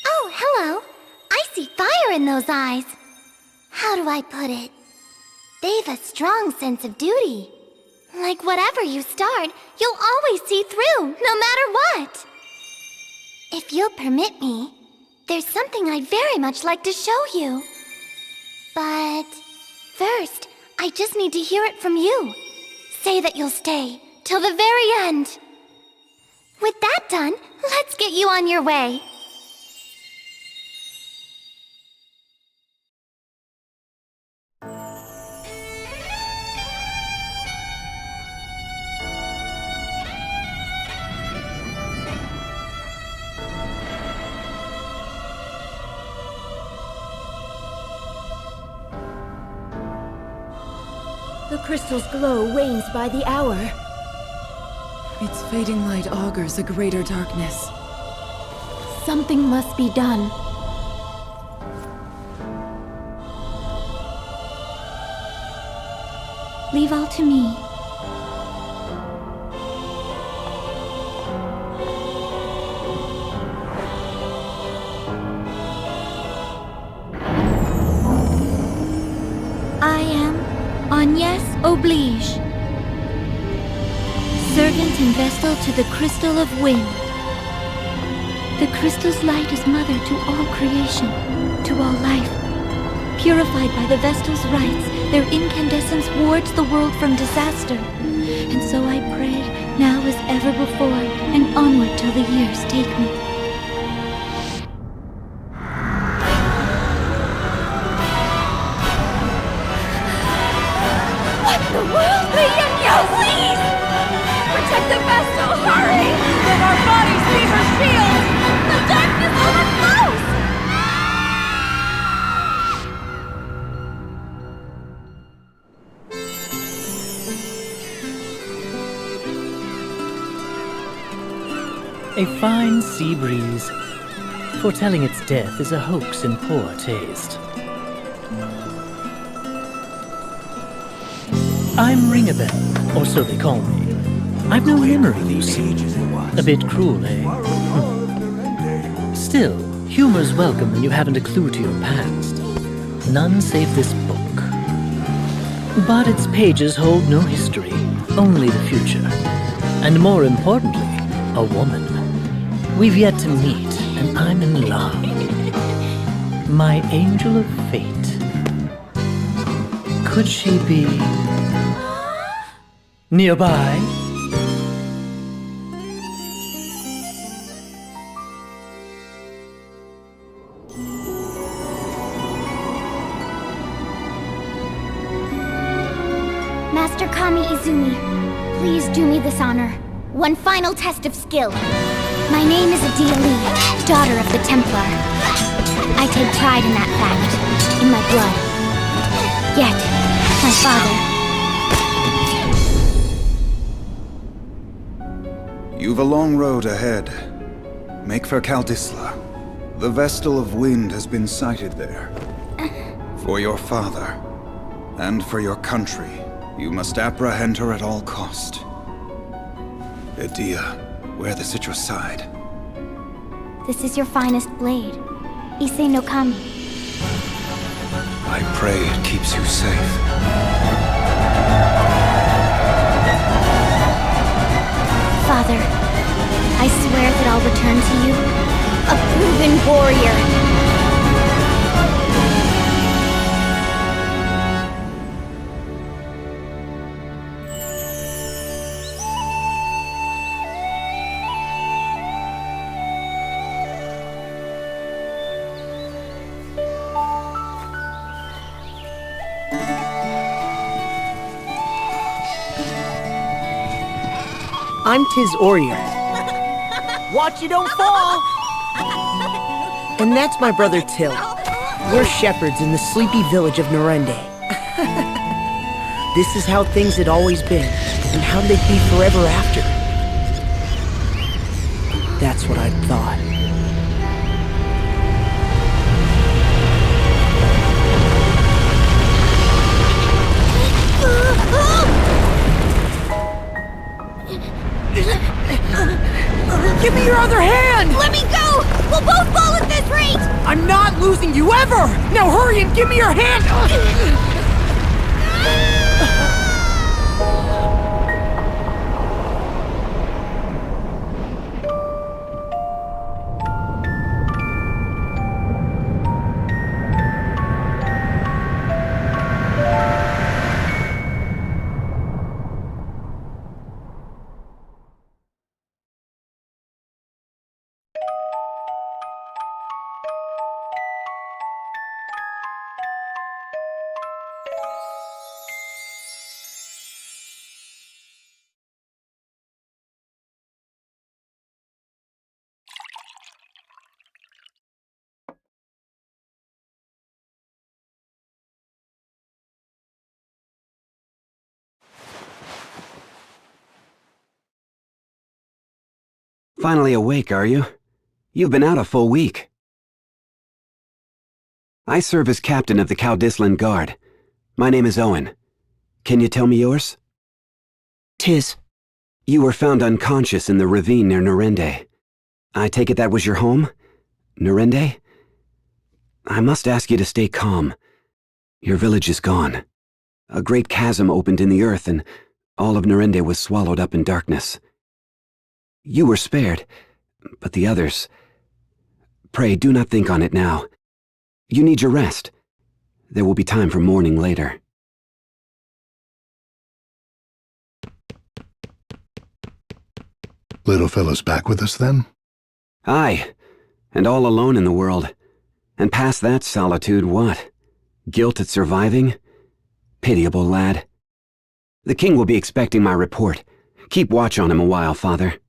Oh, hello. I see fire in those eyes. How do I put it? They've a strong sense of duty. Like whatever you start, you'll always see through, no matter what. If you'll permit me, there's something I'd very much like to show you. But first, I just need to hear it from you. Say that you'll stay till the very end. With that done, let's get you on your way. The crystal's glow wanes by the hour. Its fading light augurs a greater darkness. Something must be done. Leave all to me. I am Agnes Oblige, servant and vestal to the Crystal of Wind. The crystal's light is mother to all creation, to all life. Purified by the vestal's rites, their incandescence wards the world from disaster. And so I pray, now as ever before, and onward till the years take me. The world! Leonio, please! Protect the Vestal, hurry! Let our bodies be her shield! The darkness overflows! A fine sea breeze, foretelling its death is a hoax in poor taste. I'm Ringabel, or so they call me. I've no memory, you see. A bit cruel, eh? Still, humor's welcome when you haven't a clue to your past. None save this book. But its pages hold no history, only the future. And more importantly, a woman. We've yet to meet, and I'm in love. My angel of fate. Could she be nearby? Master Kami Izumi, please do me this honor. One final test of skill. My name is Adia Lee, daughter of the Templar. I take pride in that fact, in my blood. Yet, my father... You've a long road ahead. Make for Caldisla. The Vestal of Wind has been sighted there. For your father, and for your country, you must apprehend her at all cost. Adia, wear this at your side. This is your finest blade. Issei no Kami. I pray it keeps you safe. Father, I swear that I'll return to you a proven warrior. I'm Tiz Orier. Watch you don't fall! And that's my brother Till. We're shepherds in the sleepy village of Norende. This is how things had always been, and how they'd be forever after. That's what I'd thought. your other hand! Let me go! We'll both fall at this rate! I'm not losing you ever! Now hurry and give me your hand! Finally awake, are you? You've been out a full week. I serve as captain of the Caldisla Guard. My name is Owen. Can you tell me yours? Tis. You were found unconscious in the ravine near Norende. I take it that was your home? Norende? I must ask you to stay calm. Your village is gone. A great chasm opened in the earth and all of Norende was swallowed up in darkness. You were spared, but the others... Pray, do not think on it now. You need your rest. There will be time for mourning later. Little fellow's back with us, then? Aye, and all alone in the world. And past that solitude, what? Guilt at surviving? Pitiable lad. The king will be expecting my report. Keep watch on him a while, father.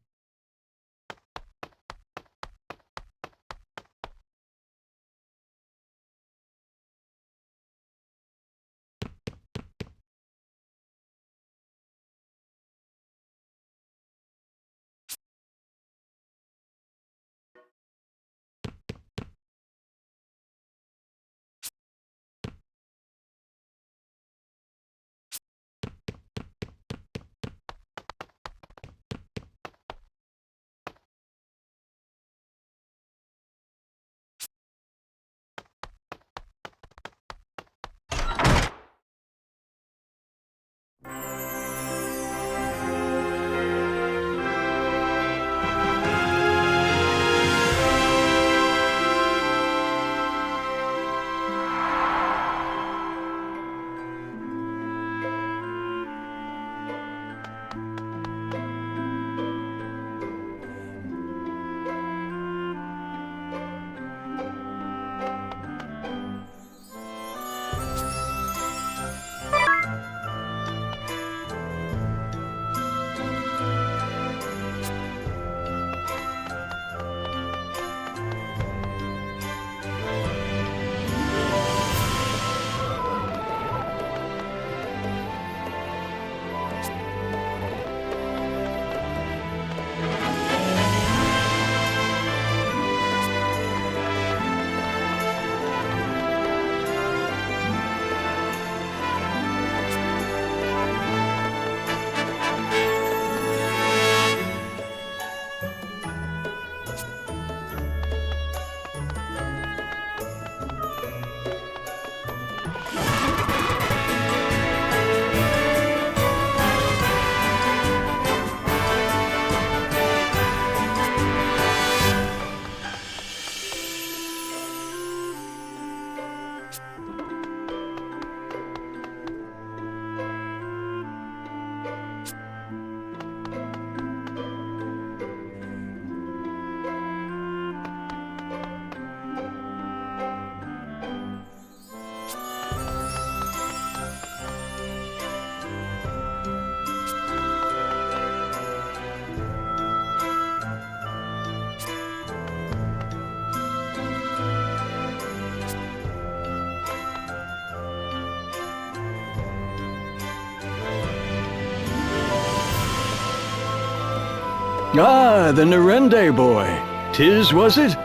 Ah, the Norende boy. 'Tis, was it?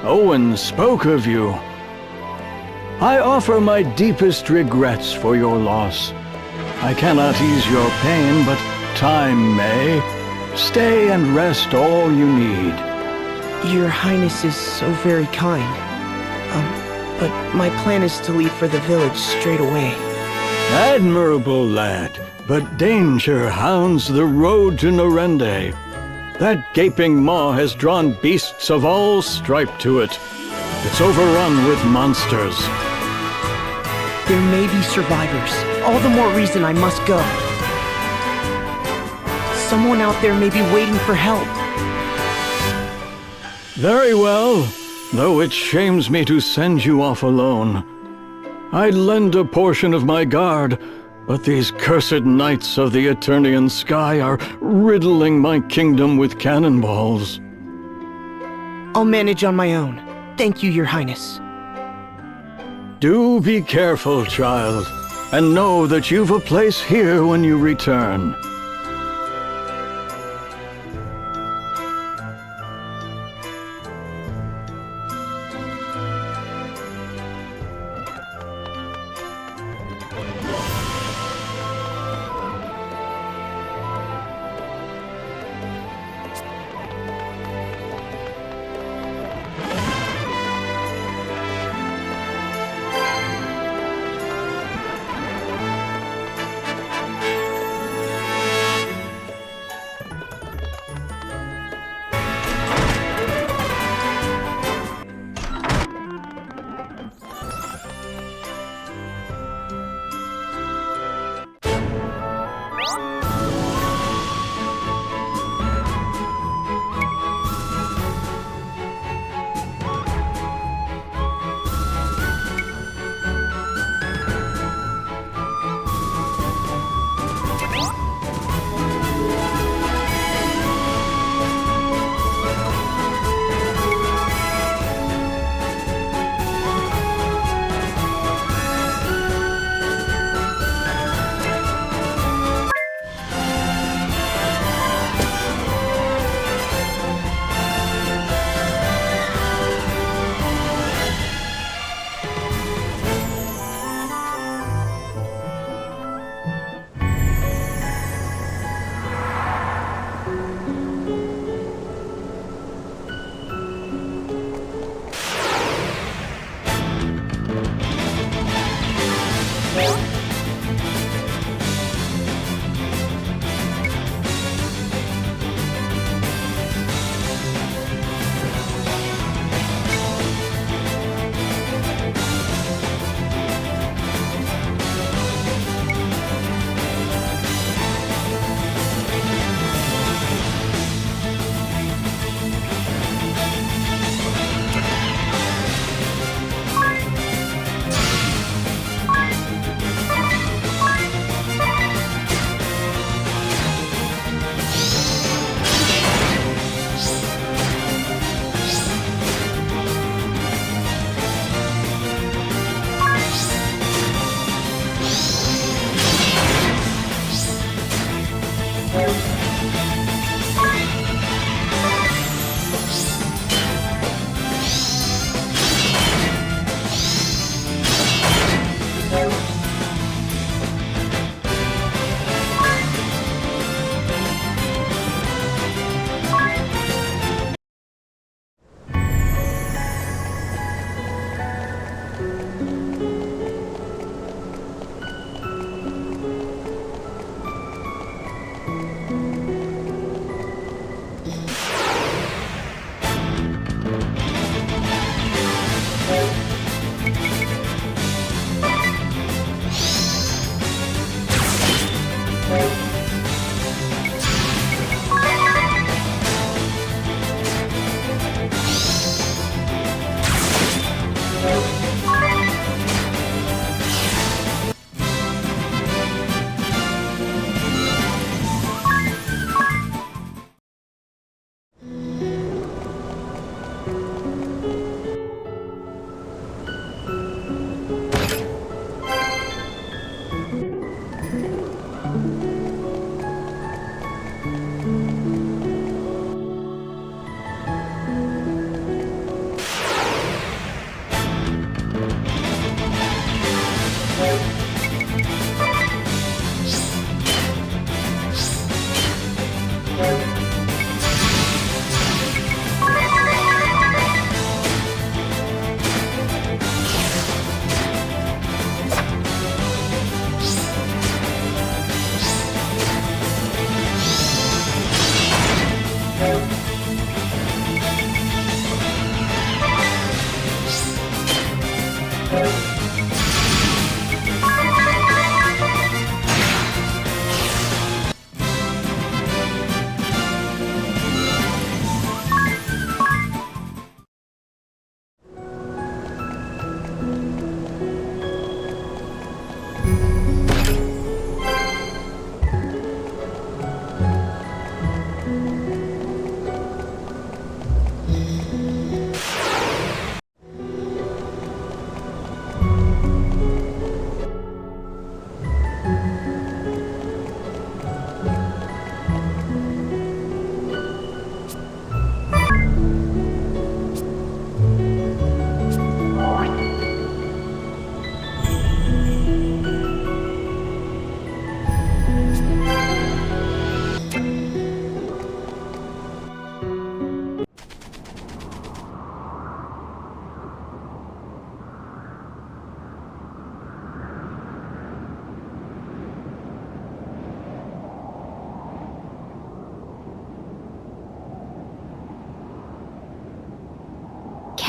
Owen spoke of you. I offer my deepest regrets for your loss. I cannot ease your pain, but time may. Stay and rest all you need. Your Highness is so very kind. But my plan is to leave for the village straight away. Admirable, lad. But danger hounds the road to Norende. That gaping maw has drawn beasts of all stripe to it. It's overrun with monsters. There may be survivors. All the more reason I must go. Someone out there may be waiting for help. Very well, though it shames me to send you off alone. I'd lend a portion of my guard, but these cursed knights of the Eternian sky are riddling my kingdom with cannonballs. I'll manage on my own. Thank you, Your Highness. Do be careful, child, and know that you've a place here when you return.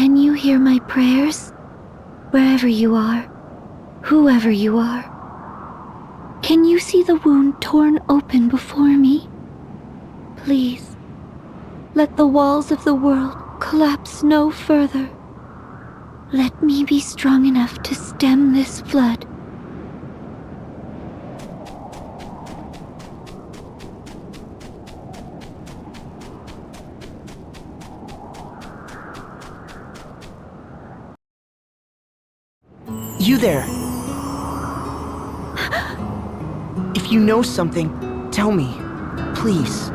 Can you hear my prayers? Wherever you are, whoever you are. Can you see the wound torn open before me? Please, let the walls of the world collapse no further. Let me be strong enough to stem this flood. You there. If you know something, tell me, please.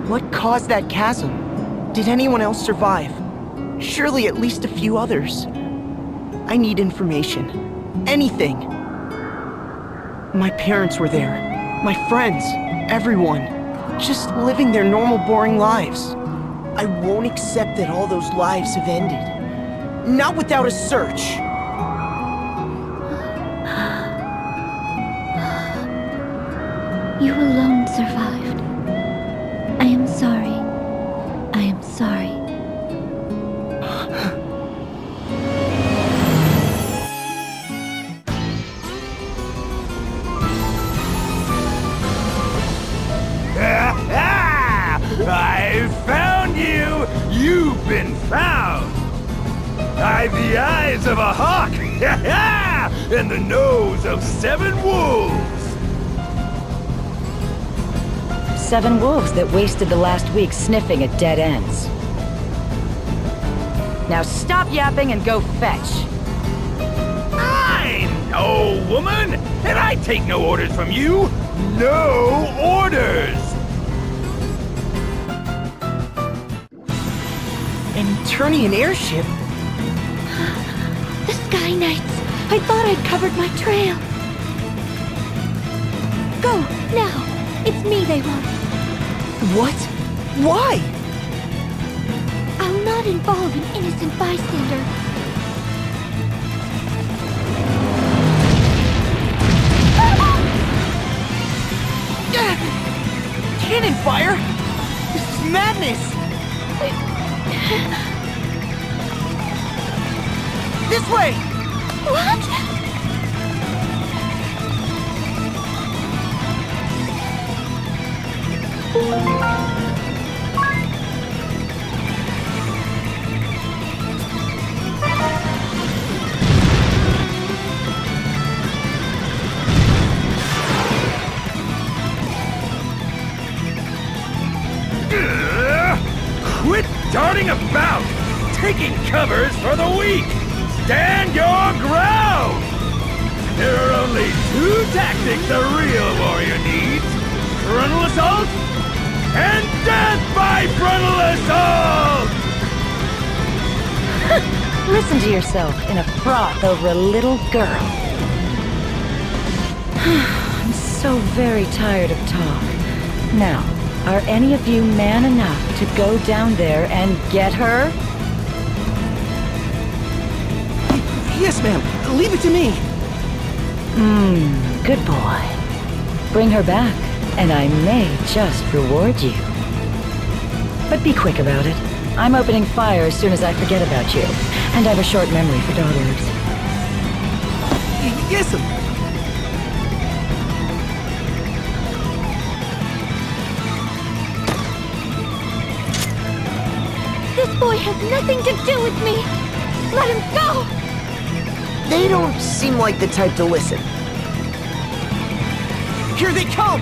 What caused that chasm? Did anyone else survive? Surely at least a few others. I need information. Anything. My parents were there. My friends. Everyone. Just living their normal, boring lives. I won't accept that all those lives have ended. Not without a search. You alone survived. I am sorry. I am sorry. I found you! You've been found! I've the eyes of a hawk! And the nose of 7 wolves! 7 wolves that wasted the last week sniffing at dead ends. Now stop yapping and go fetch. I'm no woman, and I take no orders from you! No orders! An Eternian airship? The Sky Knights! I thought I'd covered my trail. Go, now! It's me they want. What? Why? I'll not involve an innocent bystander. Cannon fire? This is madness! This way! What? Quit darting about! Taking covers for the weak! Stand your ground! There are only 2 tactics a real warrior needs. Frontal assault and death by frontal assault! Listen to yourself in a froth over a little girl. I'm so very tired of talk. Now, are any of you man enough to go down there and get her? Yes, ma'am. Leave it to me. Good boy. Bring her back, and I may just reward you. But be quick about it. I'm opening fire as soon as I forget about you, and I have a short memory for dog words. Yes, ma'am. This boy has nothing to do with me! Let him go! They don't seem like the type to listen. Here they come!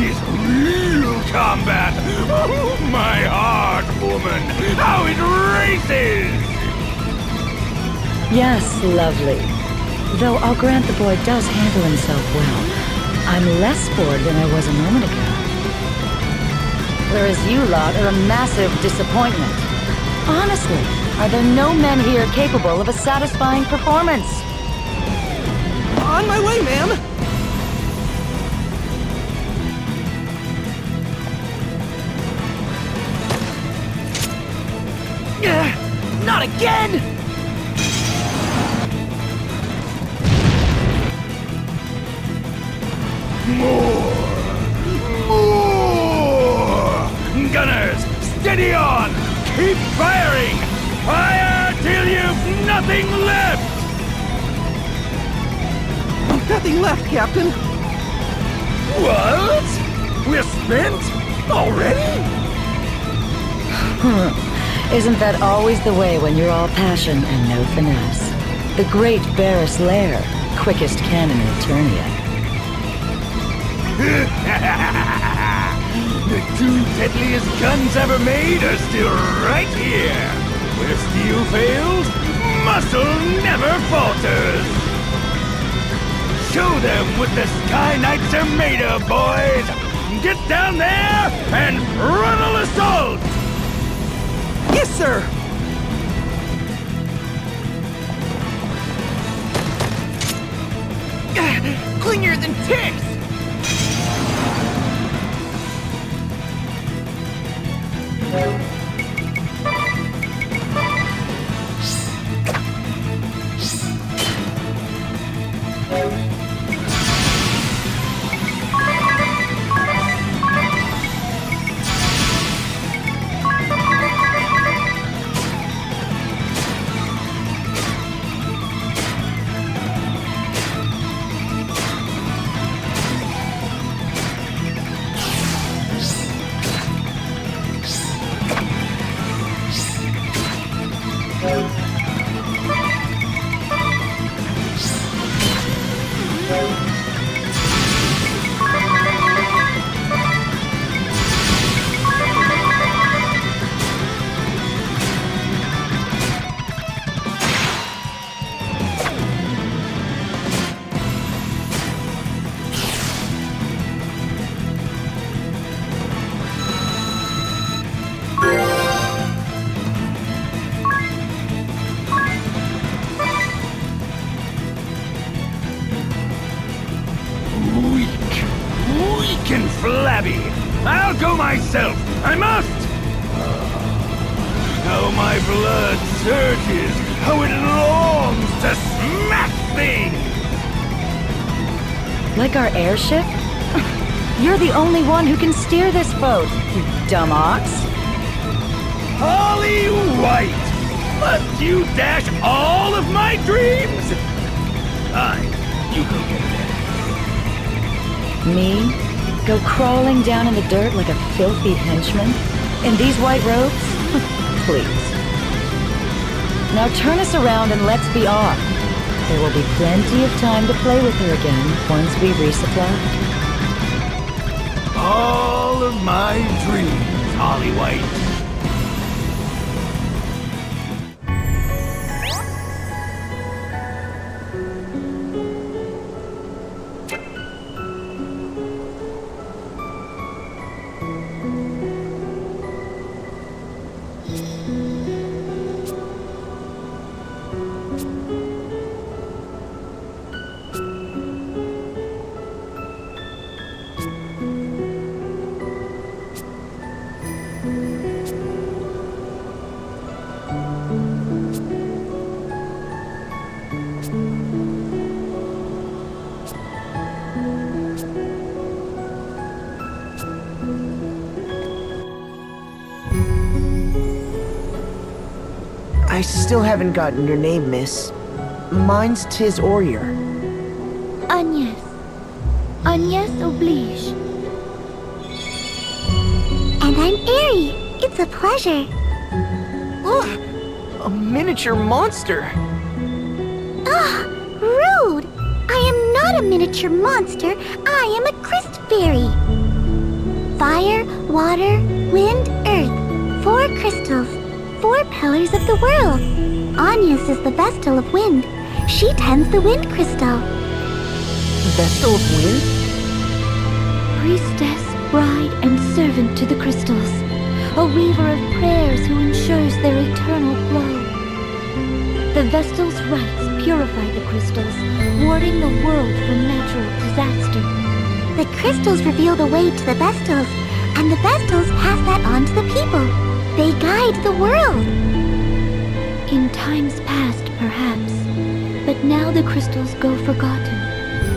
is real combat. Oh, my heart, woman, how it races! Yes, lovely. Though I'll grant the boy does handle himself well. I'm less bored than I was a moment ago. Whereas you lot are a massive disappointment. Honestly, are there no men here capable of a satisfying performance? On my way, ma'am! Not again! More! Gunners, steady on! Keep firing! Fire till you've nothing left! Nothing left, Captain. What? We're spent? Already? Isn't that always the way when you're all passion and no finesse? The great Barras Lair, quickest cannon in Eternia. The two deadliest guns ever made are still right here. Where steel fails, muscle never falters. Show them what the Sky Knights are made of, boys! Get down there and frontal assault! Yes, sir! Clingier than ticks! Flabby! I'll go myself! I must! How my blood surges! How it longs to smash things! Like our airship? You're the only one who can steer this boat, you dumb ox. Holly White! Must you dash all of my dreams? Fine, you go get it. Me? Go crawling down in the dirt like a filthy henchman? In these white robes? Please. Now turn us around and let's be off. There will be plenty of time to play with her again once we resupply. All of my dreams, Holly White. I still haven't gotten your name, miss. Mine's Tis Orier. Agnes. Agnes Oblige. And I'm Airy. It's a pleasure. A miniature monster. Ah, rude! I am not a miniature monster. I am a Christ fairy. water, wind, earth. 4 crystals. 4 pillars of the world. Agnes is the Vestal of Wind. She tends the wind crystal. Vestal of Wind? Priestess, bride, and servant to the crystals. A weaver of prayers who ensures their eternal flow. The Vestal's rites purify the crystals, warding the world from natural disaster. The crystals reveal the way to the Vestals, and the Vestals pass that on to the people. They guide the world. In times past, perhaps, but now the crystals go forgotten,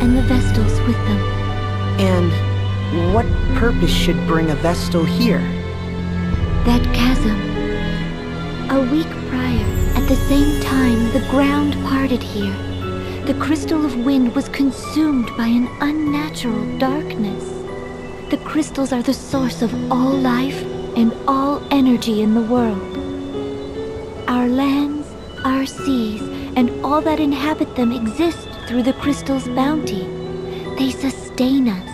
and the Vestals with them. And what purpose should bring a Vestal here? That chasm. A week prior, at the same time, the ground parted here. The crystal of wind was consumed by an unnatural darkness. The crystals are the source of all life and all energy in the world. Our lands, our seas, and all that inhabit them exist through the crystal's bounty. They sustain us.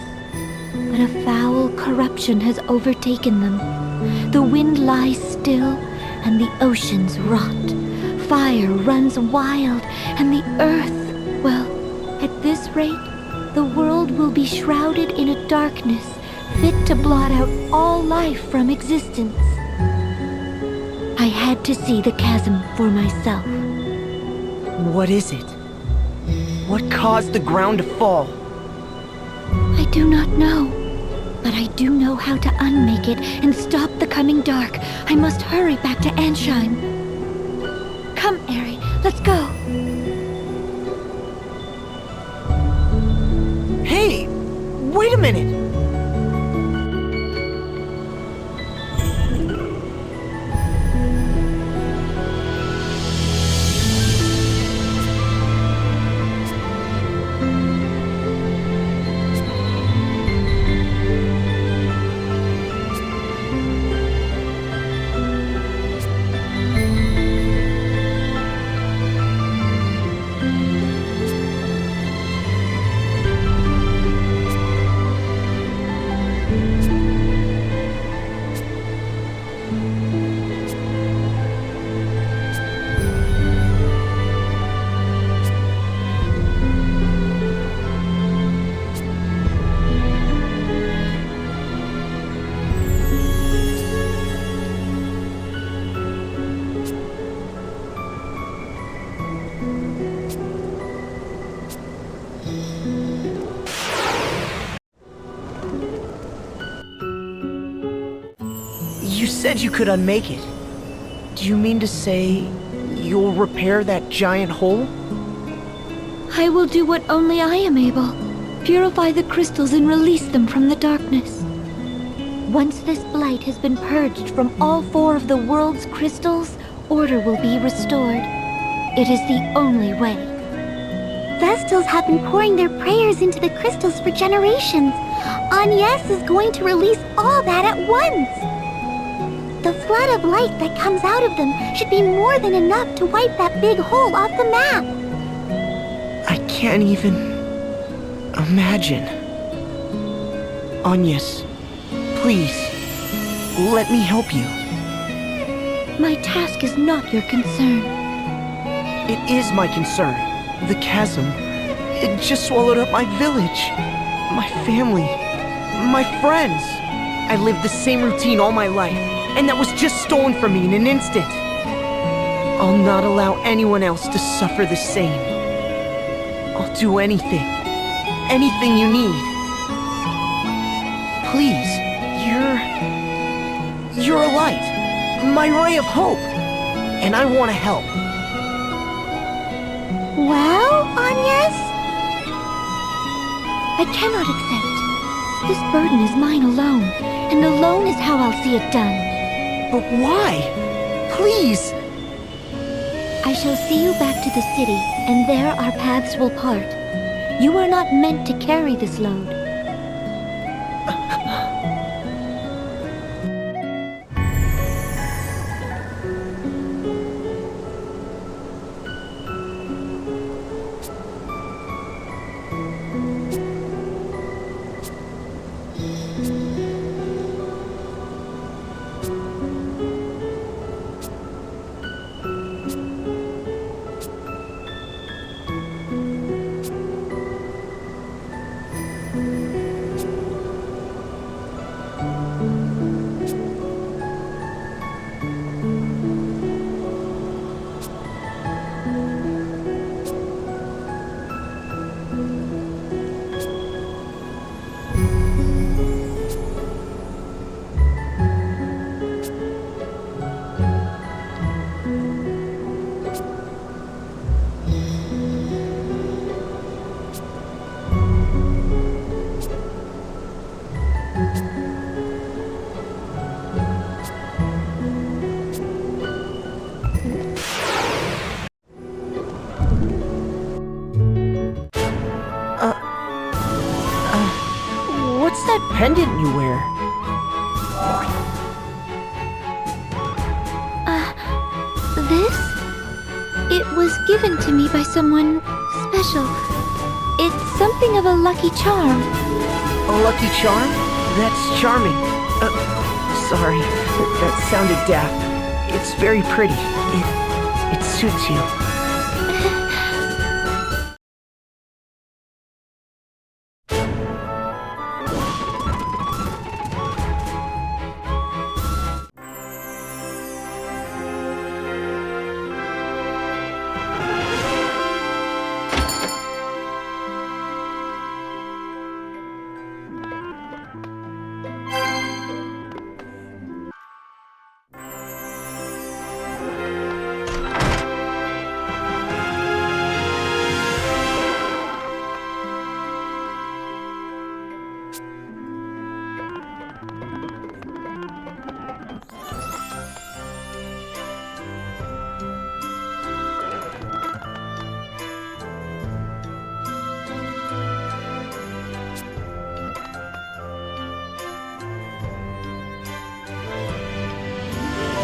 But a foul corruption has overtaken them. The wind lies still, and the oceans rot. Fire runs wild, and the earth, well, at this rate, the world will be shrouded in a darkness fit to blot out all life from existence. I had to see the chasm for myself. What is it? What caused the ground to fall? I do not know, but I do know how to unmake it and stop the coming dark. I must hurry back to Ansheim. Come, Eri, let's go. Hey, wait a minute! You said you could unmake it. Do you mean to say you'll repair that giant hole? I will do what only I am able. Purify the crystals and release them from the darkness. Once this blight has been purged from all 4 of the world's crystals, order will be restored. It is the only way. Vestals have been pouring their prayers into the crystals for generations. Agnes is going to release all that at once. The flood of light that comes out of them should be more than enough to wipe that big hole off the map. I can't even imagine. Agnes, please, let me help you. My task is not your concern. It is my concern. The chasm, it just swallowed up my village, my family, my friends. I lived the same routine all my life, and that was just stolen from me in an instant. I'll not allow anyone else to suffer the same. I'll do anything you need. Please, you're a light, my ray of hope, and I want to help. Well, Agnes? I cannot accept. This burden is mine alone, and alone is how I'll see it done. But why? Please! I shall see you back to the city, and there our paths will part. You are not meant to carry this load. This? It was given to me by someone special. It's something of a lucky charm. A lucky charm? That's charming. Sorry, that sounded daft. It's very pretty. It suits you.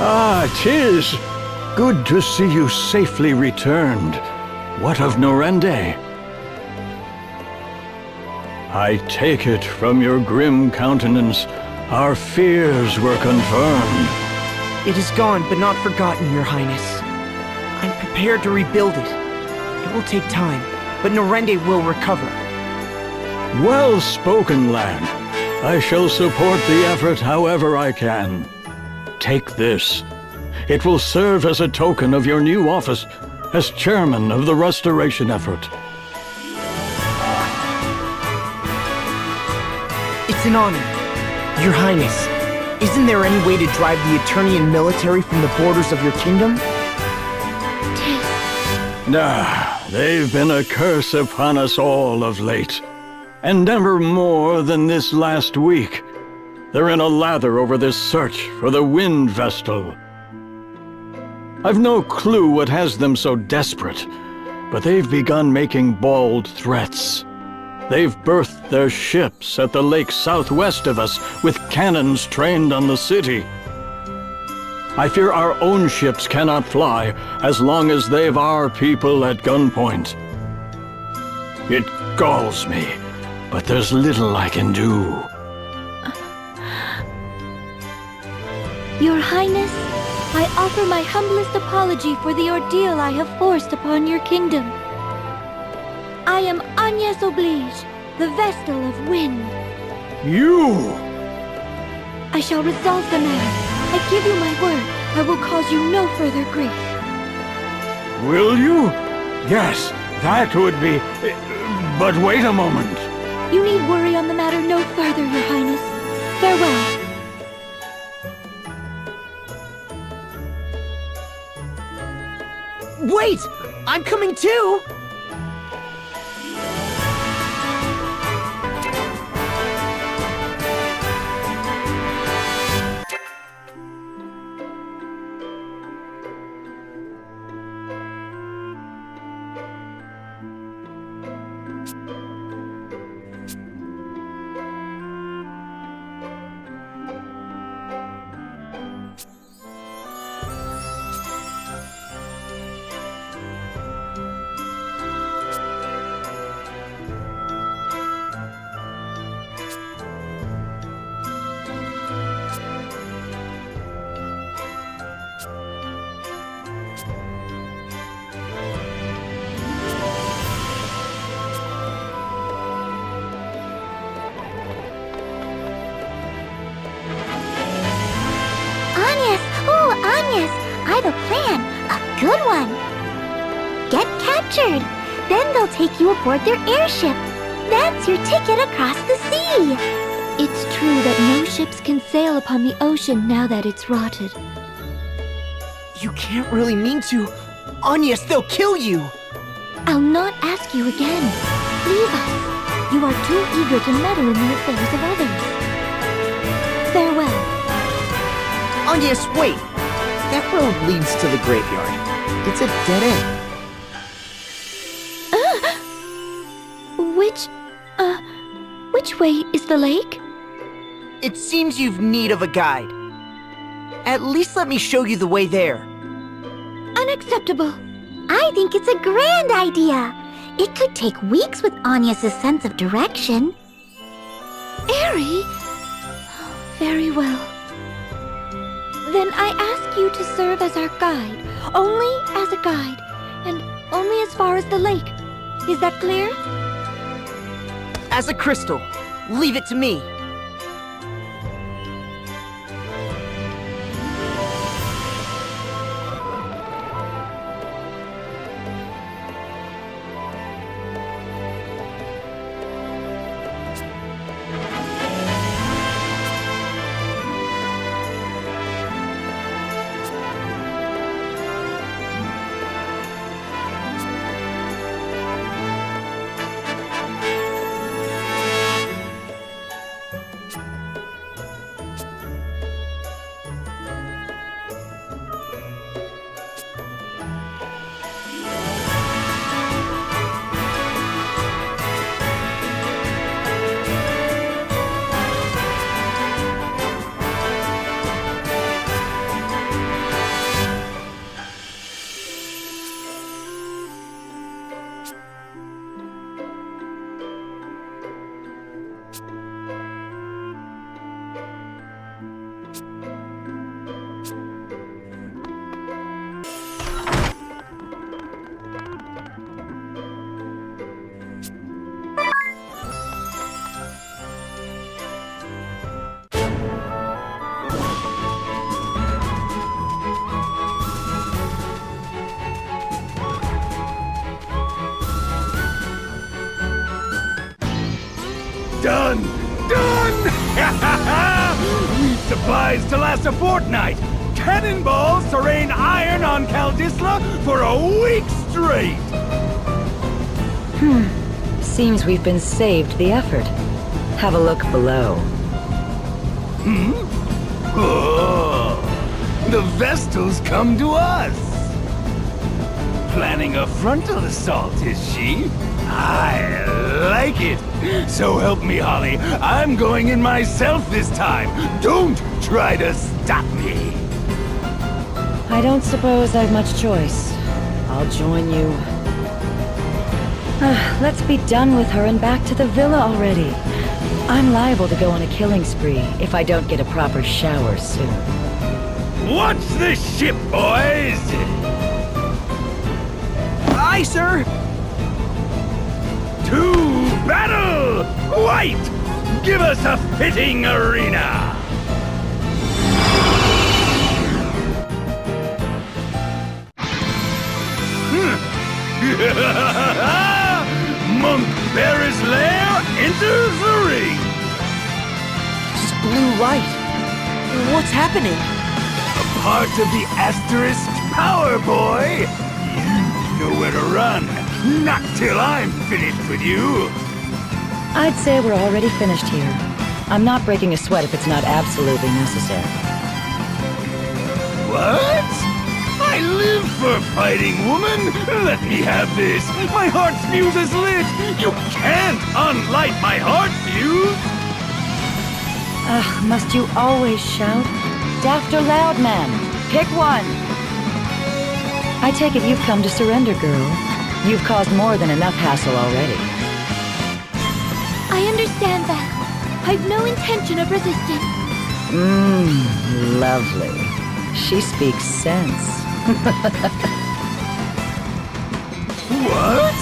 Ah, 'tis. Good to see you safely returned. What of Norende? I take it from your grim countenance, our fears were confirmed. It is gone, but not forgotten, Your Highness. I'm prepared to rebuild it. It will take time, but Norende will recover. Well spoken, lad. I shall support the effort however I can. Take this. It will serve as a token of your new office as chairman of the restoration effort. It's an honor. Your Highness, isn't there any way to drive the Eternian military from the borders of your kingdom? Ah, they've been a curse upon us all of late. And never more than this last week. They're in a lather over this search for the Wind Vestal. I've no clue what has them so desperate, but they've begun making bold threats. They've berthed their ships at the lake southwest of us with cannons trained on the city. I fear our own ships cannot fly as long as they've our people at gunpoint. It galls me, but there's little I can do. Your Highness, I offer my humblest apology for the ordeal I have forced upon your kingdom. I am Agnes Oblige, the Vestal of Wind. You! I shall resolve the matter. I give you my word, I will cause you no further grief. Will you? Yes, that would be... But wait a moment. You need worry on the matter no further, Your Highness. Farewell. Wait! I'm coming too! Agnes, I've a plan. A good one. Get captured. Then they'll take you aboard their airship. That's your ticket across the sea. It's true that no ships can sail upon the ocean now that it's rotted. You can't really mean to. Agnes, they'll kill you! I'll not ask you again. Leave us. You are too eager to meddle in the affairs of others. Farewell. Agnes, wait! That road leads to the graveyard. It's a dead end. Which way is the lake? It seems you've need of a guide. At least let me show you the way there. Unacceptable. I think it's a grand idea. It could take weeks with Anya's sense of direction. Airy? Very well. Then I ask you to serve as our guide. Only as a guide. And only as far as the lake. Is that clear? As a crystal, leave it to me. Done! Done! Wheat supplies to last a fortnight! Cannonballs to rain iron on Caldisla for a week straight! Seems we've been saved the effort. Have a look below. Oh, the Vestal's come to us! Planning a frontal assault, is she? I like it! So help me, Holly, I'm going in myself this time! Don't try to stop me! I don't suppose I've much choice. I'll join you. Let's be done with her and back to the villa already. I'm liable to go on a killing spree if I don't get a proper shower soon. Watch the ship, boys! Aye, sir! To battle! White! Give us a fitting arena! Monk Barras' lair enters the ring! Just blue light. What's happening? A part of the Asterisk power, boy! You know where to run. Not till I'm finished with you! I'd say we're already finished here. I'm not breaking a sweat if it's not absolutely necessary. What? I live for fighting, woman! Let me have this! My heart's fuse is lit! You can't unlight my heart fuse! Ugh, must you always shout? Daft or loud, man? Pick one! I take it you've come to surrender, girl. You've caused more than enough hassle already. I understand that. I've no intention of resisting. Lovely. She speaks sense. What?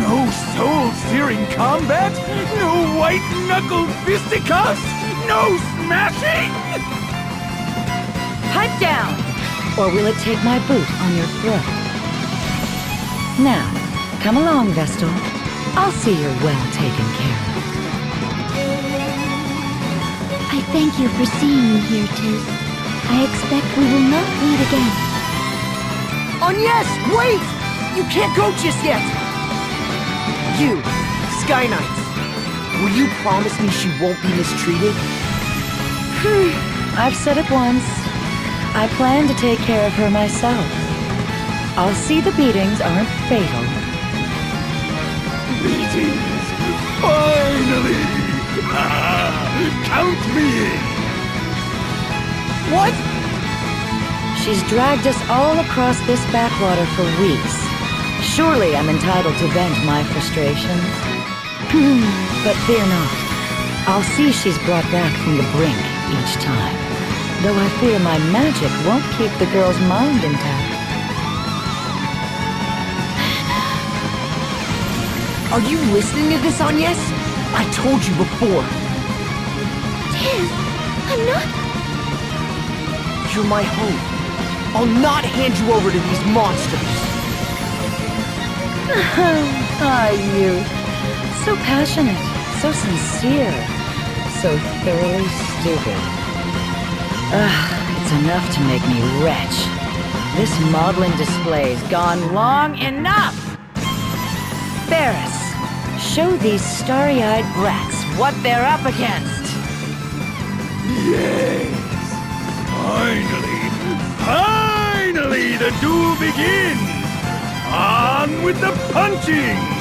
No soul-searing combat? No white-knuckled fisticuffs? No smashing? Pipe down! Or will it take my boot on your throat? Now, come along, Vestal. I'll see you're well taken care of. I thank you for seeing me here, Tiz. I expect we will not meet again. Yes, wait! You can't go just yet! You, Sky Knights, will you promise me she won't be mistreated? I've said it once. I plan to take care of her myself. I'll see the beatings aren't fatal. Beatings! Finally! Count me in! What? She's dragged us all across this backwater for weeks. Surely I'm entitled to vent my frustrations. But fear not. I'll see she's brought back from the brink each time. Though I fear my magic won't keep the girl's mind intact. Are you listening to this, Agnes? I told you before. Tiz, I'm not... You're my hope. I'll not hand you over to these monsters. Ah, you. So passionate, so sincere, so thoroughly stupid. It's enough to make me retch. This modeling display's gone long enough! Barras, show these starry-eyed brats what they're up against! Yes! Finally the duel begins! On with the punching!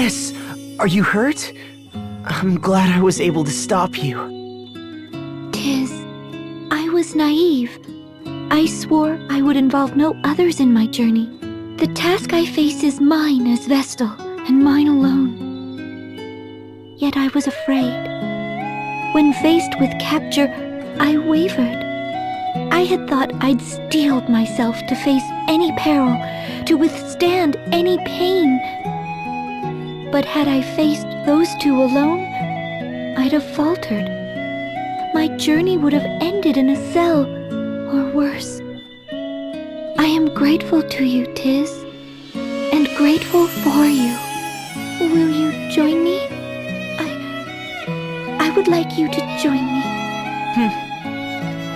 Agnes, are you hurt? I'm glad I was able to stop you. Tis, I was naive. I swore I would involve no others in my journey. The task I face is mine as Vestal, and mine alone. Yet I was afraid. When faced with capture, I wavered. I had thought I'd steeled myself to face any peril, to withstand any pain. But had I faced those two alone, I'd have faltered. My my journey would have ended in a cell, or worse. I am grateful to you, Tiz, and grateful for you. Will you join me? I would like you to join me.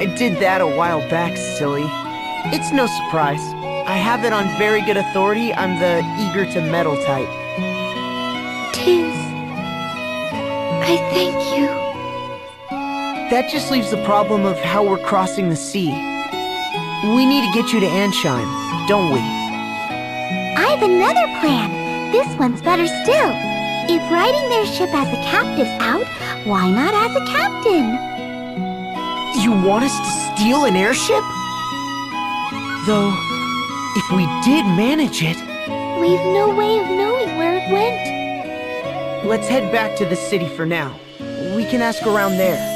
I did that a while back, silly. It's no surprise. I have it on very good authority I'm the eager-to-meddle type. Tiz, I thank you. That just leaves the problem of how we're crossing the sea. We need to get you to Ansheim, don't we? I've another plan. This one's better still. If riding their ship as a captive's out, why not as a captain? You want us to steal an airship? Though, if we did manage it... We've no way of knowing where it went. Let's head back to the city for now. We can ask around there.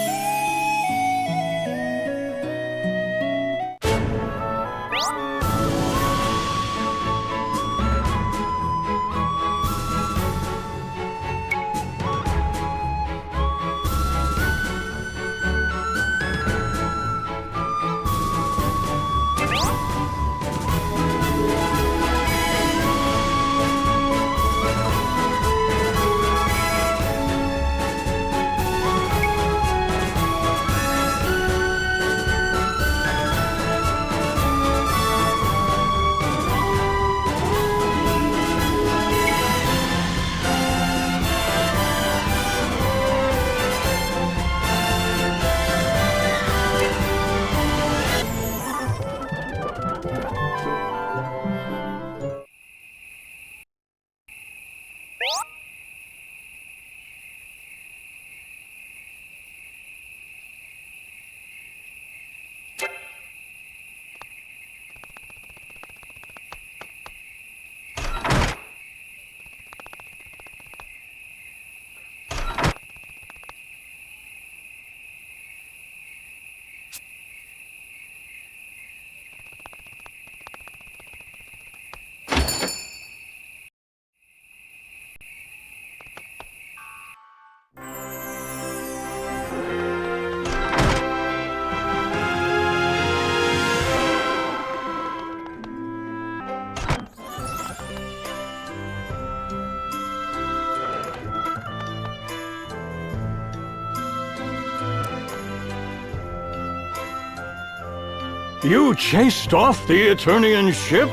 You chased off the Eternian ship?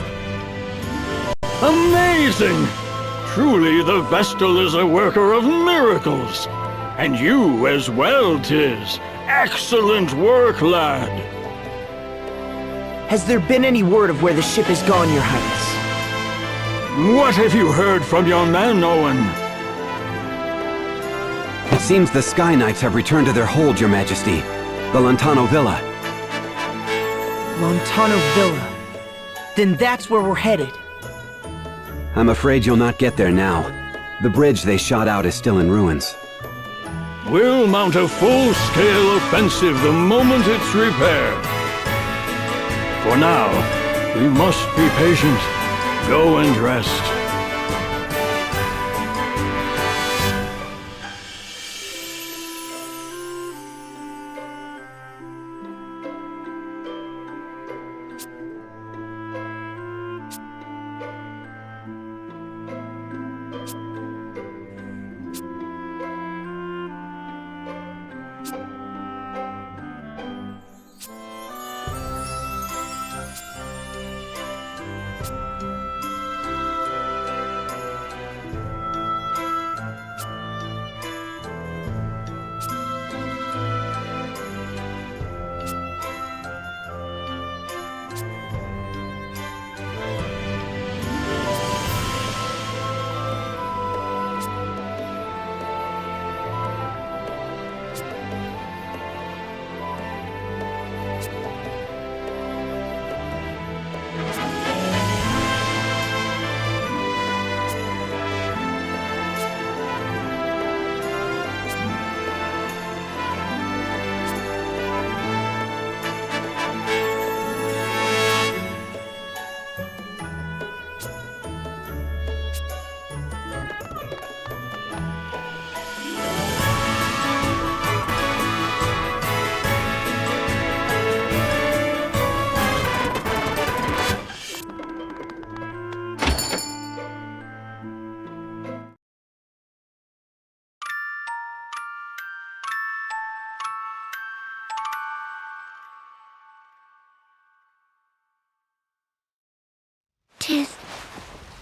Amazing! Truly, the Vestal is a worker of miracles. And you as well, Tiz. Excellent work, lad. Has there been any word of where the ship has gone, Your Highness? What have you heard from your man, Owen? It seems the Sky Knights have returned to their hold, Your Majesty. The Lontano Villa. Lontano Villa. Then that's where we're headed. I'm afraid you'll not get there now. The bridge they shot out is still in ruins. We'll mount a full-scale offensive the moment it's repaired. For now, we must be patient. Go and rest.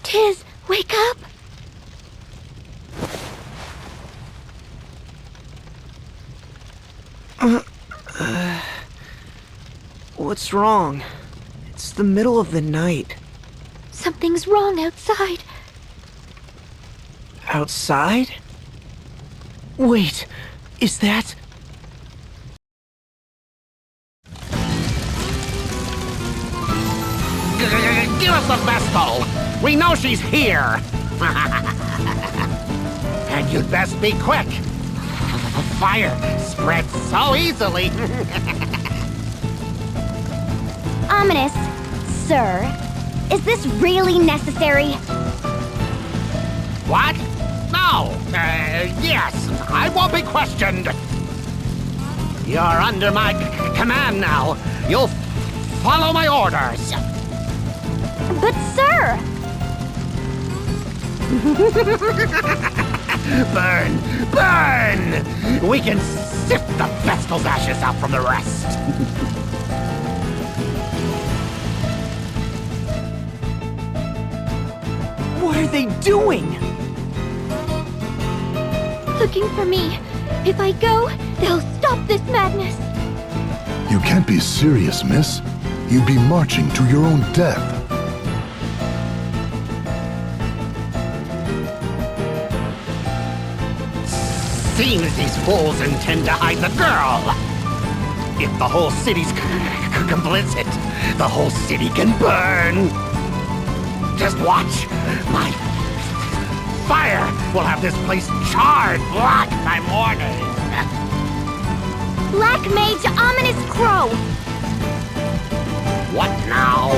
Tiz, wake up! What's wrong? It's the middle of the night. Something's wrong outside. Outside? Wait, is that... Give us the Vestal! We know she's here! And you'd best be quick! Fire spreads so easily! Ominous, sir, is this really necessary? What? No! Yes, I won't be questioned! You're under my command now. You'll follow my orders. But sir! Burn! Burn! We can sift the Vestal's ashes out from the rest. What are they doing? Looking for me. If I go, they'll stop this madness. You can't be serious, miss. You'd be marching to your own death. Seems these fools intend to hide the girl. If the whole city's complicit, the whole city can burn. Just watch. My fire will have this place charred black by morning. Black Mage Ominous Crow! What now?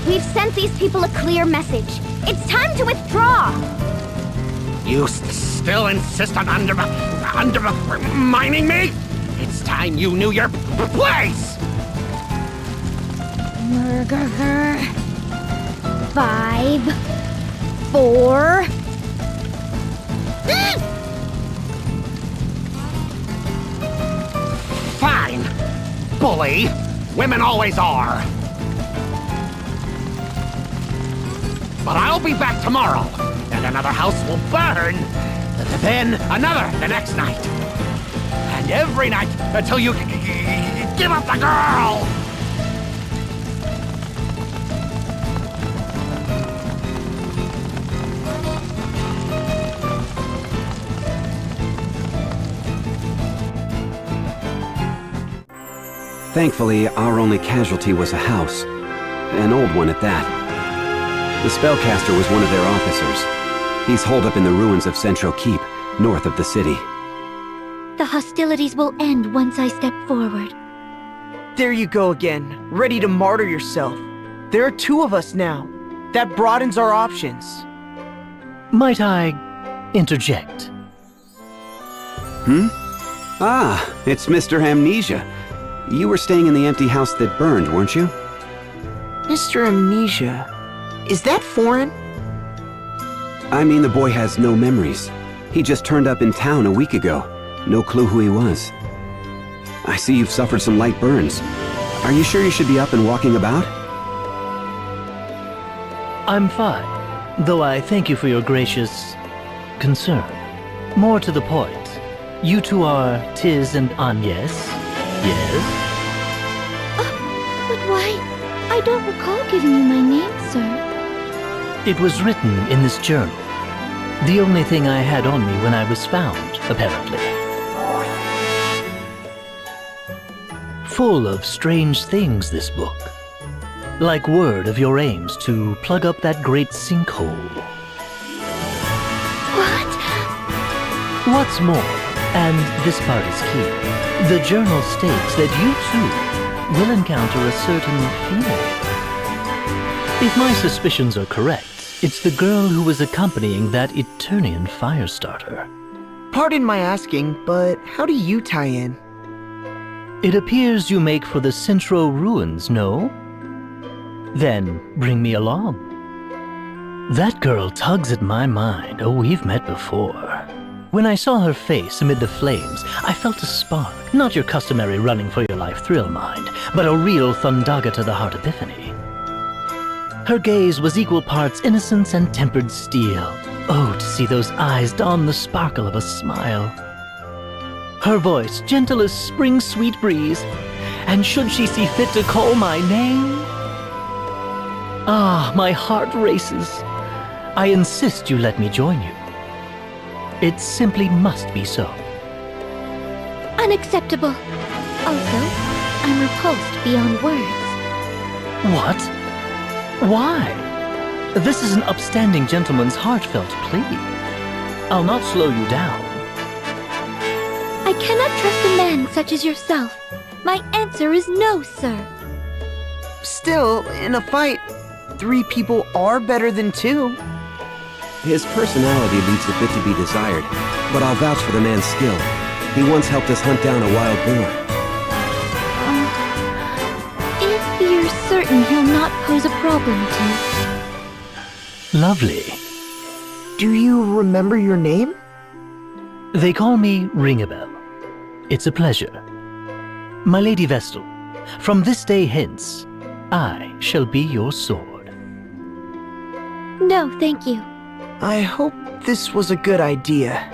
We've sent these people a clear message. It's time to withdraw! You still insist on undermining me? It's time you knew your place! Murder. 5, 4... Fine. Bully. Women always are. But I'll be back tomorrow, and another house will burn. Then another the next night. And every night until you give up the girl! Thankfully, our only casualty was a house. An old one at that. The spellcaster was one of their officers. He's holed up in the ruins of Central Keep, north of the city. The hostilities will end once I step forward. There you go again, ready to martyr yourself. There are 2 of us now. That broadens our options. Might I interject? Ah, it's Mr. Amnesia. You were staying in the empty house that burned, weren't you? Mr. Amnesia, is that foreign? I mean, the boy has no memories. He just turned up in town a week ago. No clue who he was. I see you've suffered some light burns. Are you sure you should be up and walking about? I'm fine, though I thank you for your gracious concern. More to the point, you two are Tiz and Agnes, yes? But why? I don't recall giving you my name, sir. It was written in this journal. The only thing I had on me when I was found, apparently. Full of strange things, this book. Like word of your aims to plug up that great sinkhole. What? What's more, and this part is key, the journal states that you too will encounter a certain female. If my suspicions are correct, it's the girl who was accompanying that Eternian Firestarter. Pardon my asking, but how do you tie in? It appears you make for the Central Ruins, no? Then bring me along. That girl tugs at my mind. Oh, we've met before. When I saw her face amid the flames, I felt a spark. Not your customary running for your life thrill, mind, but a real Thundaga to the heart epiphany. Her gaze was equal parts innocence and tempered steel. Oh, to see those eyes don the sparkle of a smile. Her voice gentle as spring's sweet breeze, and should she see fit to call my name? Ah, my heart races. I insist you let me join you. It simply must be so. Unacceptable. Also, I'm repulsed beyond words. What? Why? This is an upstanding gentleman's heartfelt plea. I'll not slow you down. I cannot trust a man such as yourself. My answer is no, sir. Still, in a fight, 3 people are better than 2. His personality leaves a bit to be desired, but I'll vouch for the man's skill. He once helped us hunt down a wild boar. If you're certain he'll not pose a problem to you. Lovely. Do you remember your name? They call me Ring-a-Bell. It's a pleasure. My Lady Vestal, from this day hence, I shall be your sword. No, thank you. I hope this was a good idea.